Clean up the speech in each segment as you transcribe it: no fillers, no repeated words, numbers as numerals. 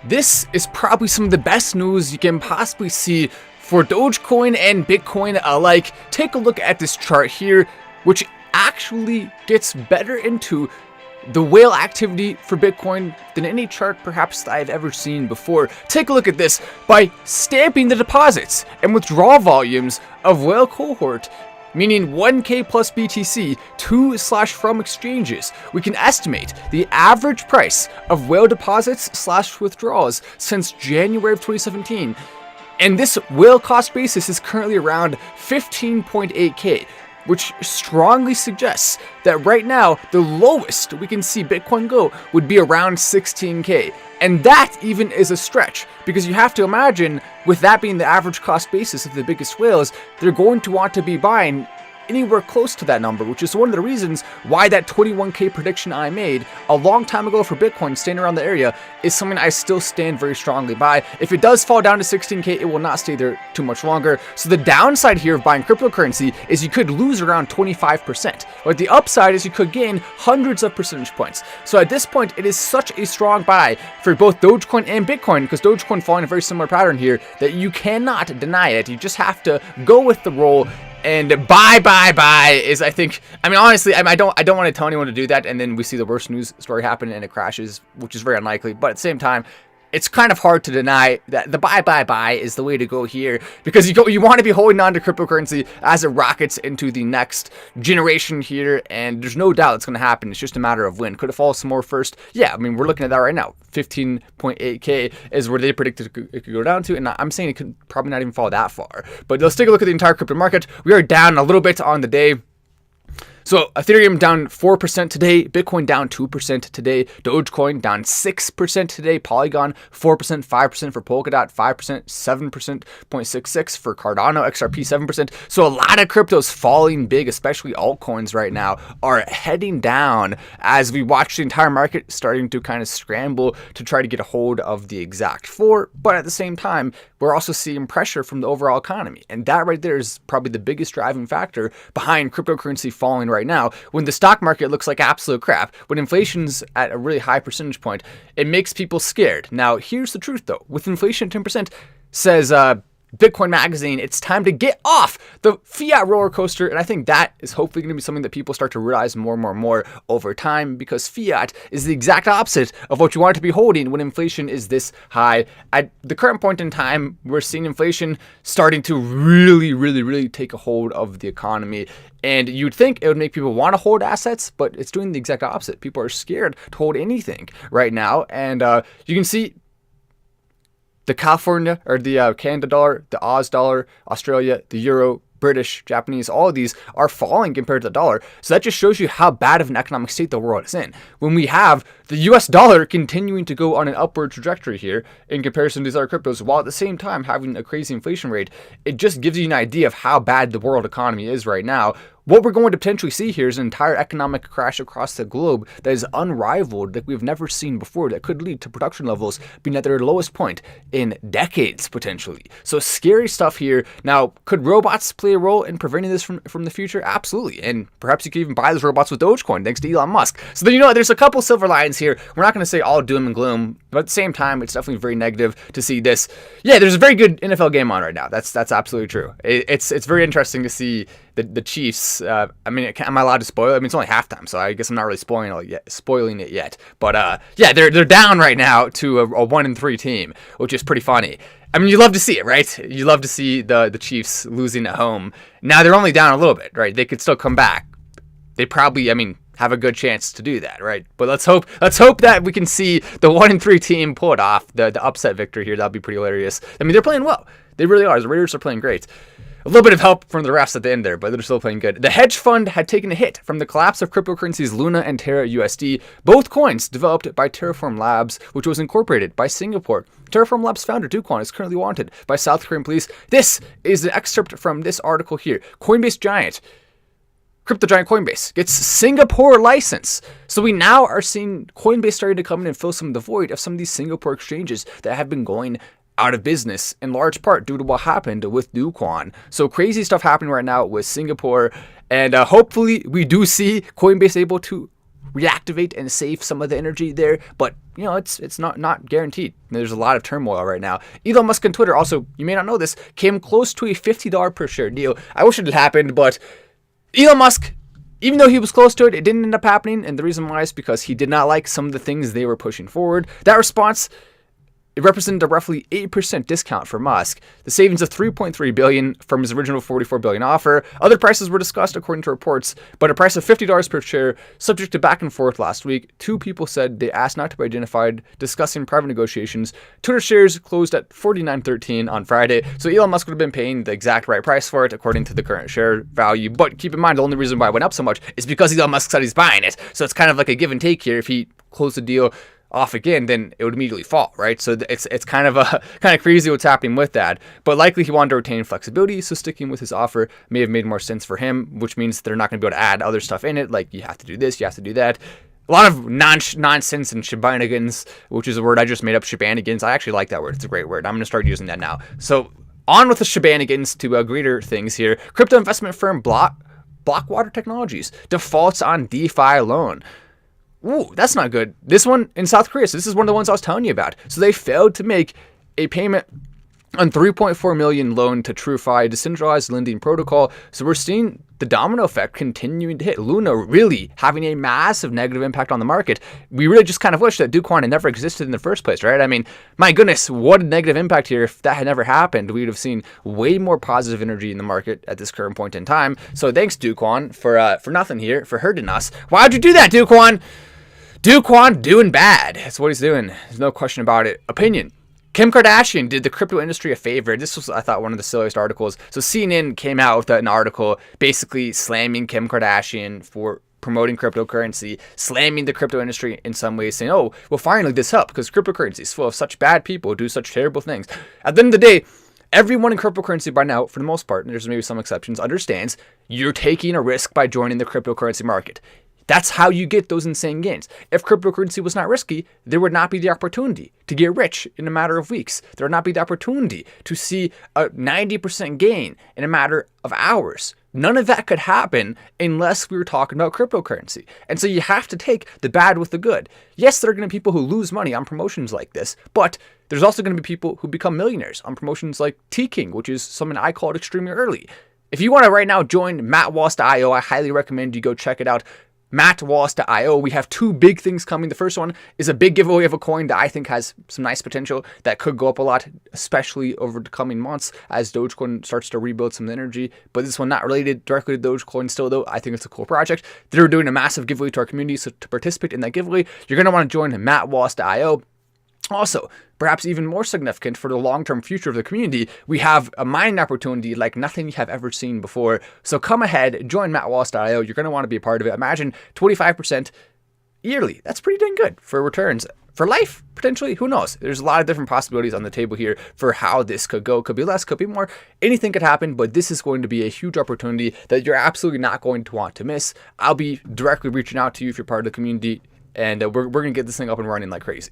This is probably some of the best news you can possibly see for Dogecoin and Bitcoin alike. Take a look at this chart here, which actually gets better into the whale activity for Bitcoin than any chart perhaps that I've ever seen before. Take a look at this. By stamping the deposits and withdrawal volumes of whale cohort, meaning 1K plus BTC to/from exchanges, we can estimate the average price of whale deposits/withdrawals since January of 2017. And this whale cost basis is currently around 15.8K, which strongly suggests that right now, the lowest we can see Bitcoin go would be around 16K. And that even is a stretch, because you have to imagine, with that being the average cost basis of the biggest whales, they're going to want to be buying anywhere close to that number, which is one of the reasons why that 21K prediction I made a long time ago for Bitcoin staying around the area is something I still stand very strongly by. If it does fall down to 16K, it will not stay there too much longer. So the downside here of buying cryptocurrency is you could lose around 25%, but the upside is you could gain hundreds of percentage points. So at this point, it is such a strong buy for both Dogecoin and Bitcoin, because Dogecoin following a very similar pattern here, that you cannot deny it. You just have to go with the roll. And buy is, I think, I mean, honestly, I don't want to tell anyone to do that, and then we see the worst news story happen and it crashes, which is very unlikely. But at the same time, it's kind of hard to deny that the buy is the way to go here, because you want to be holding on to cryptocurrency as it rockets into the next generation here, and there's no doubt it's going to happen. It's just a matter of when. Could it fall some more first? Yeah, I mean, we're looking at that right now. 15.8K is where they predicted it could go down to, and I'm saying it could probably not even fall that far. But let's take a look at the entire crypto market. We are down a little bit on the day. So Ethereum down 4% today, Bitcoin down 2% today, Dogecoin down 6% today, Polygon 4%, 5% for Polkadot, 5%, 7.66% for Cardano, XRP 7%. So a lot of cryptos falling big, especially altcoins right now, are heading down as we watch the entire market starting to kind of scramble to try to get a hold of the exact four. But at the same time, we're also seeing pressure from the overall economy. And that right there is probably the biggest driving factor behind cryptocurrency falling right now. When the stock market looks like absolute crap, when inflation's at a really high percentage point, it makes people scared. Now, here's the truth though. With inflation at 10%, says Bitcoin Magazine, it's time to get off the fiat roller coaster. And I think that is hopefully going to be something that people start to realize more and more over time, because fiat is the exact opposite of what you want to be holding when inflation is this high. At the current point in time, we're seeing inflation starting to really take a hold of the economy. And you'd think it would make people want to hold assets, but it's doing the exact opposite. People are scared to hold anything right now. And you can see the California or the Canada dollar, the Oz dollar, Australia, the euro, British, Japanese, all of these are falling compared to the dollar. So that just shows you how bad of an economic state the world is in. When we have the US dollar continuing to go on an upward trajectory here in comparison to these other cryptos, while at the same time having a crazy inflation rate, it just gives you an idea of how bad the world economy is right now. What we're going to potentially see here is an entire economic crash across the globe that is unrivaled, that we've never seen before, that could lead to production levels being at their lowest point in decades, potentially. So scary stuff here. Now, could robots play a role in preventing this from the future? Absolutely. And perhaps you could even buy those robots with Dogecoin, thanks to Elon Musk. So then, there's a couple silver lines here. We're not going to say all doom and gloom, but at the same time, it's definitely very negative to see this. Yeah, there's a very good NFL game on right now. That's absolutely true. It's very interesting to see the Chiefs. I mean, am I allowed to spoil it? I mean, it's only halftime, so I guess I'm not really spoiling it yet. But yeah, they're down right now to a 1-3 team, which is pretty funny. I mean, you love to see it, right? You love to see the Chiefs losing at home. Now they're only down a little bit, right? They could still come back. They probably, have a good chance to do that, right? But let's hope that we can see the 1-3 team pull it off, the upset victory here. That'd be pretty hilarious. I mean, they're playing well. They really are. The Raiders are playing great. A little bit of help from the refs at the end there, but they're still playing good. The hedge fund had taken a hit from the collapse of cryptocurrencies Luna and Terra USD, both coins developed by Terraform Labs, which was incorporated by Singapore. Terraform Labs founder Tking is currently wanted by South Korean police. This is an excerpt from this article here. Coinbase giant, crypto giant Coinbase, gets Singapore license. So we now are seeing Coinbase starting to come in and fill some of the void of some of these Singapore exchanges that have been going out of business in large part due to what happened with Dogecoin. So crazy stuff happening right now with Singapore, and hopefully we do see Coinbase able to reactivate and save some of the energy there, but you know, it's not guaranteed. There's a lot of turmoil right now. Elon Musk and Twitter also, you may not know this, came close to a $50 per share deal. I wish it had happened, but Elon Musk, even though he was close to it, it didn't end up happening, and the reason why is because he did not like some of the things they were pushing forward. That response, it represented a roughly 8% discount for Musk. The savings of $3.3 billion from his original $44 billion offer. Other prices were discussed according to reports, but a price of $50 per share, subject to back and forth last week. Two people said they asked not to be identified, discussing private negotiations. Twitter shares closed at $49.13 on Friday, so Elon Musk would have been paying the exact right price for it according to the current share value. But keep in mind, the only reason why it went up so much is because Elon Musk said he's buying it. So it's kind of like a give and take here. If he closed the deal off again, then it would immediately fall, right? So it's kind of crazy what's happening with that. But likely he wanted to retain flexibility, so sticking with his offer may have made more sense for him, which means they're not going to be able to add other stuff in it, like you have to do this, you have to do that. A lot of nonsense and shenanigans, which is a word I just made up, shenanigans. I actually like that word. It's a great word. I'm going to start using that now. So on with the shenanigans to greater things here. Crypto investment firm Blockwater Technologies defaults on DeFi loan. Ooh, that's not good. This one in South Korea. So this is one of the ones I was telling you about. So they failed to make a payment on $3.4 million loan to TrueFi, decentralized lending protocol. So we're seeing the domino effect continuing to hit. Luna really having a massive negative impact on the market. We really just kind of wish that Dogecoin had never existed in the first place, right? I mean, my goodness, what a negative impact here. If that had never happened, we would have seen way more positive energy in the market at this current point in time. So thanks, Dogecoin, for nothing here, for hurting us. Why'd you do that, Dogecoin? Dogecoin doing bad. That's what he's doing. There's no question about it. Opinion. Kim Kardashian did the crypto industry a favor. This was, I thought, one of the silliest articles. So CNN came out with an article basically slamming Kim Kardashian for promoting cryptocurrency, slamming the crypto industry in some ways, saying, oh, well, finally this up because cryptocurrency is full of such bad people who do such terrible things. At the end of the day, everyone in cryptocurrency by now, for the most part, and there's maybe some exceptions, understands you're taking a risk by joining the cryptocurrency market. That's how you get those insane gains. If cryptocurrency was not risky, there would not be the opportunity to get rich in a matter of weeks. There would not be the opportunity to see a 90% gain in a matter of hours. None of that could happen unless we were talking about cryptocurrency. And so you have to take the bad with the good. Yes, there are going to be people who lose money on promotions like this, but there's also going to be people who become millionaires on promotions like Tking, which is something I called extremely early. If you want to right now join MattWallace.io, I highly recommend you go check it out. MattWallace.io. We have two big things coming. The first one is a big giveaway of a coin that I think has some nice potential that could go up a lot, especially over the coming months as Dogecoin starts to rebuild some energy. But this one not related directly to Dogecoin still, though. I think it's a cool project. They're doing a massive giveaway to our community, so to participate in that giveaway, you're going to want to join MattWallace.io. Also, perhaps even more significant for the long-term future of the community, we have a mining opportunity like nothing you have ever seen before. So come ahead, join MattWallace.io. You're going to want to be a part of it. Imagine 25% yearly. That's pretty dang good for returns. For life, potentially, who knows? There's a lot of different possibilities on the table here for how this could go. Could be less, could be more. Anything could happen, but this is going to be a huge opportunity that you're absolutely not going to want to miss. I'll be directly reaching out to you if you're part of the community, and we're going to get this thing up and running like crazy.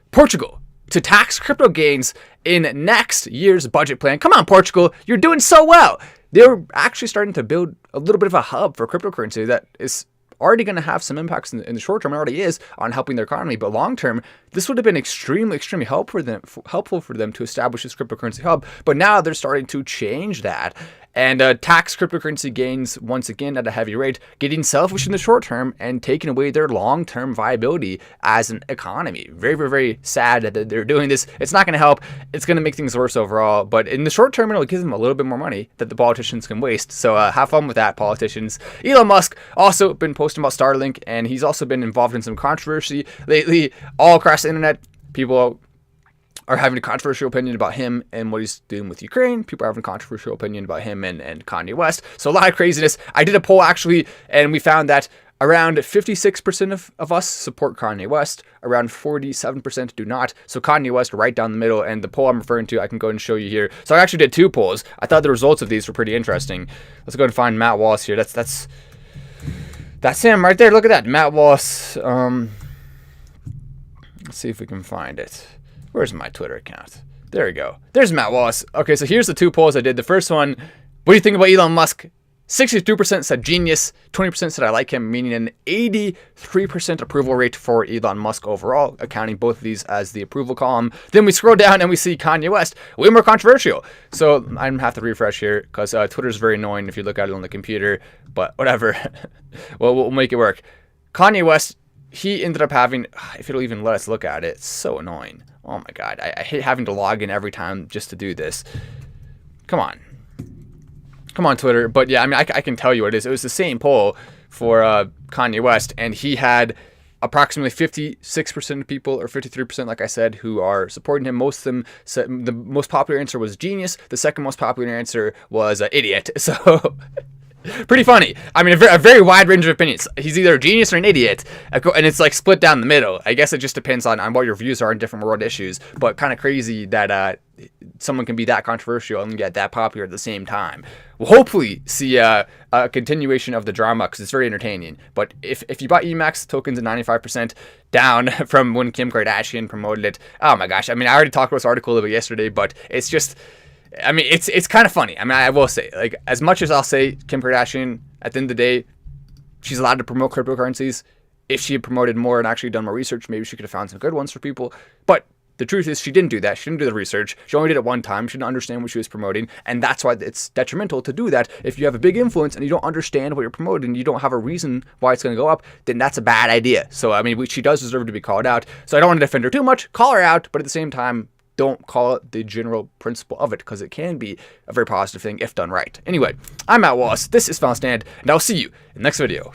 Portugal to tax crypto gains in next year's budget plan. Come on, Portugal, you're doing so well. They're actually starting to build a little bit of a hub for cryptocurrency that is already going to have some impacts in the short term. It already is on helping their economy, but long term, this would have been extremely helpful for them to establish this cryptocurrency hub. But now they're starting to change that and tax cryptocurrency gains once again at a heavy rate, getting selfish in the short term and taking away their long-term viability as an economy. Very, very, very sad that they're doing this. It's not going to help. It's going to make things worse overall. But in the short term, it'll give them a little bit more money that the politicians can waste. So have fun with that, politicians. Elon Musk also been posting about Starlink, and he's also been involved in some controversy lately all across the internet. People are having a controversial opinion about him and what he's doing with Ukraine. People are having a controversial opinion about him and Kanye West. So a lot of craziness. I did a poll actually, and we found that around 56% of us support Kanye West. Around 47% do not. So Kanye West right down the middle. And the poll I'm referring to, I can go and show you here. So I actually did two polls. I thought the results of these were pretty interesting. Let's go and find Matt Wallace here. That's him right there. Look at that. Matt Wallace. Let's see if we can find it. Where's my Twitter account? There we go. There's Matt Wallace. Okay, so here's the two polls I did. The first one, what do you think about Elon Musk 62% said genius, 20% said I like him, meaning an 83% approval rate for Elon Musk overall, accounting both of these as the approval column. Then we scroll down and we see Kanye West, way more controversial. So I'm gonna have to refresh here because Twitter is very annoying if you look at it on the computer, but whatever. Well, we'll make it work. Kanye West, he ended up having, if it'll even let us look at it, it's so annoying. Oh my God, I hate having to log in every time just to do this. Come on, Twitter. But yeah, I mean, I can tell you what it is. It was the same poll for Kanye West, and he had approximately 56% of people, or 53%, like I said, who are supporting him. Most of them said the most popular answer was genius. The second most popular answer was idiot. So pretty funny. I mean, a very wide range of opinions. He's either a genius or an idiot, and it's like split down the middle. I guess it just depends on what your views are on different world issues, but kind of crazy that someone can be that controversial and get that popular at the same time. We'll hopefully see a continuation of the drama because it's very entertaining. But if you bought Emacs tokens at 95% down from when Kim Kardashian promoted it, oh my gosh. I mean, I already talked about this article a little bit yesterday, but it's just, I mean, it's kind of funny. I mean, I will say, like, as much as I'll say Kim Kardashian, at the end of the day, she's allowed to promote cryptocurrencies. If she had promoted more and actually done more research, maybe she could have found some good ones for people. But the truth is, she didn't do that. She didn't do the research. She only did it one time. She didn't understand what she was promoting. And that's why it's detrimental to do that. If you have a big influence and you don't understand what you're promoting, you don't have a reason why it's going to go up, then that's a bad idea. So, I mean, she does deserve to be called out. So I don't want to defend her too much. Call her out. But at the same time, don't call it the general principle of it, because it can be a very positive thing if done right. Anyway, I'm Matt Wallace. This is Final Stand, and I'll see you in the next video.